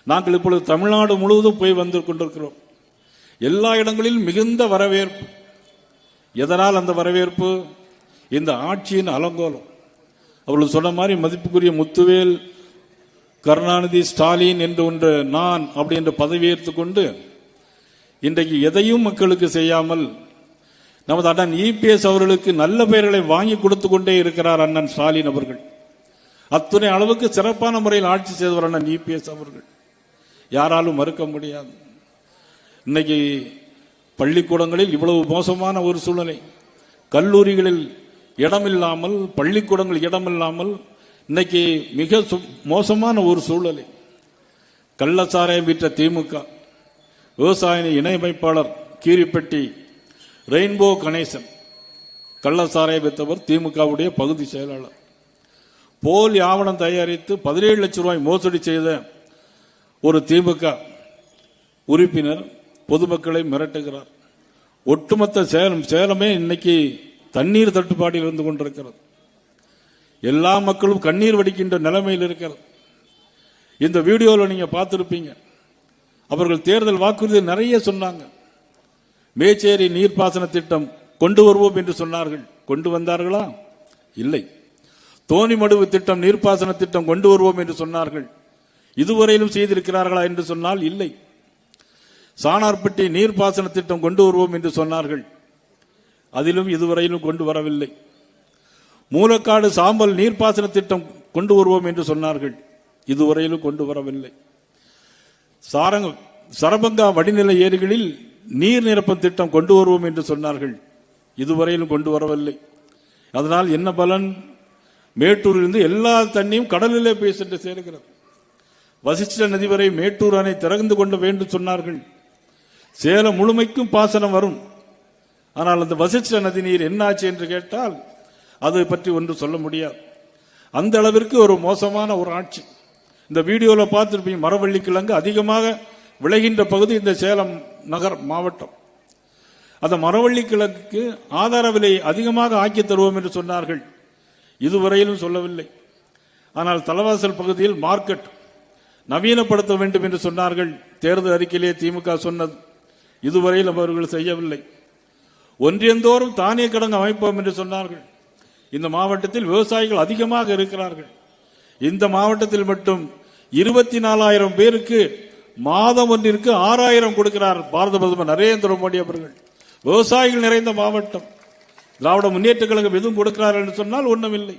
நாங்கள் இப்பொழுது தமிழ்நாடு முழுவதும் போய் வந்து கொண்டிருக்கிறோம். எல்லா இடங்களிலும் மிகுந்த வரவேற்பு. எதனால் அந்த வரவேற்பு? இந்த ஆட்சியின் அலங்கோலம். அவர்கள் சொன்ன மாதிரி மதிப்புக்குரிய முத்துவேல், கருணாநிதி, ஸ்டாலின் என்று ஒன்று நான் அப்படி என்று பதவியேற்றுக் கொண்டு இன்றைக்கு எதையும் மக்களுக்கு செய்யாமல் நமது அண்ணன் இபிஎஸ் அவர்களுக்கு நல்ல பெயர்களை வாங்கி கொடுத்து கொண்டே இருக்கிறார் அண்ணன் ஸ்டாலின் அவர்கள். அத்துணை அளவுக்கு சிறப்பான முறையில் ஆட்சி செய்தவர் அண்ணன் இபிஎஸ் அவர்கள். யாராலும் மறுக்க முடியாது. இன்னைக்கு பள்ளிக்கூடங்களில் இவ்வளவு மோசமான ஒரு சூழ்நிலை, கல்லூரிகளில் இடமில்லாமல், பள்ளிக்கூடங்கள் இடமில்லாமல் இன்னைக்கு மிக மோசமான ஒரு சூழ்நிலை. கள்ளச்சாராயம் விற்ற திமுக, விவசாய இணையமைப்பாளர் கீரிப்பட்டி ரெயின்போ கணேசன் கள்ளச்சாராயம் விற்றவர், திமுகவுடைய பகுதி செயலாளர். போலி ஆவணம் தயாரித்து 17 லட்சம் ரூபாய் மோசடி செய்த ஒரு திமுக உறுப்பினர் பொதுமக்களை மிரட்டுகிறார். ஒட்டுமொத்த சேலமே இன்னைக்கு தண்ணீர் தட்டுப்பாட்டில் இருந்து கொண்டிருக்கிறது. எல்லா மக்களும் கண்ணீர் வடிக்கின்ற நிலைமையில் இருக்கிறது. இந்த வீடியோவில் நீங்க பார்த்திருப்பீங்க. அவர்கள் தேர்தல் வாக்குறுதி நிறைய சொன்னாங்க. மேச்சேரி நீர்ப்பாசன திட்டம் கொண்டு வருவோம் என்று சொன்னார்கள். கொண்டு வந்தார்களா? இல்லை. தோணிமடுவு திட்டம், நீர்ப்பாசன திட்டம் கொண்டு வருவோம் என்று சொன்னார்கள். இதுவரையிலும் செய்திருக்கிறார்களா என்று சொன்னால் இல்லை. சாணார்பட்டி நீர்ப்பாசன திட்டம் கொண்டு வருவோம் என்று சொன்னார்கள். அதிலும் இதுவரையிலும் கொண்டு வரவில்லை. மூலக்காடு சாம்பல் நீர்ப்பாசன திட்டம் கொண்டு வருவோம் என்று சொன்னார்கள். இதுவரையிலும் கொண்டு வரவில்லை. சரபங்கா வடிநிலை ஏரிகளில் நீர் நிரப்பும் திட்டம் கொண்டு வருவோம் என்று சொன்னார்கள். இதுவரையிலும் கொண்டு வரவில்லை. அதனால் என்ன பலன்? மேட்டூரிலிருந்து எல்லா தண்ணியும் கடலிலே போய் சென்று சேர்க்கிறது. வசிஷ்ட நதி வரை மேட்டூர் அணை திறந்து கொண்டு வேண்டும் சொன்னார்கள். சேலம் முழுமைக்கும் பாசனம் வரும். ஆனால் அந்த வசிஷ்ட நதி நீர் என்னாச்சு என்று கேட்டால் அதை பற்றி ஒன்று சொல்ல முடியாது. அந்த அளவிற்கு ஒரு மோசமான ஒரு ஆட்சி. இந்த வீடியோவில் பார்த்துருப்பீங்க. மரவள்ளி கிழங்கு அதிகமாக விளைகின்ற பகுதி இந்த சேலம் நகர் மாவட்டம். அந்த மரவள்ளி கிழங்குக்கு ஆதார விலை அதிகமாக ஆக்கி தருவோம் என்று சொன்னார்கள். இதுவரையிலும் சொல்லவில்லை. ஆனால் தலைவாசல் பகுதியில் மார்க்கெட் நவீனப்படுத்த வேண்டும் என்று சொன்னார்கள். தேர்தல் அறிக்கையிலே திமுக சொன்னது. இதுவரையில் அவர்கள் செய்யவில்லை. ஒன்றியந்தோறும் தானிய கிடங்கு அமைப்போம் என்று சொன்னார்கள். இந்த மாவட்டத்தில் விவசாயிகள் அதிகமாக இருக்கிறார்கள். இந்த மாவட்டத்தில் மட்டும் 24,000 பேருக்கு மாதம் ஒன்றிற்கு 6,000 கொடுக்கிறார் பாரத பிரதமர் நரேந்திர மோடி அவர்கள். விவசாயிகள் நிறைந்த மாவட்டம். திராவிட முன்னேற்ற கழகம் எதுவும் கொடுக்கிறார்கள் என்று சொன்னால் ஒன்றுமில்லை.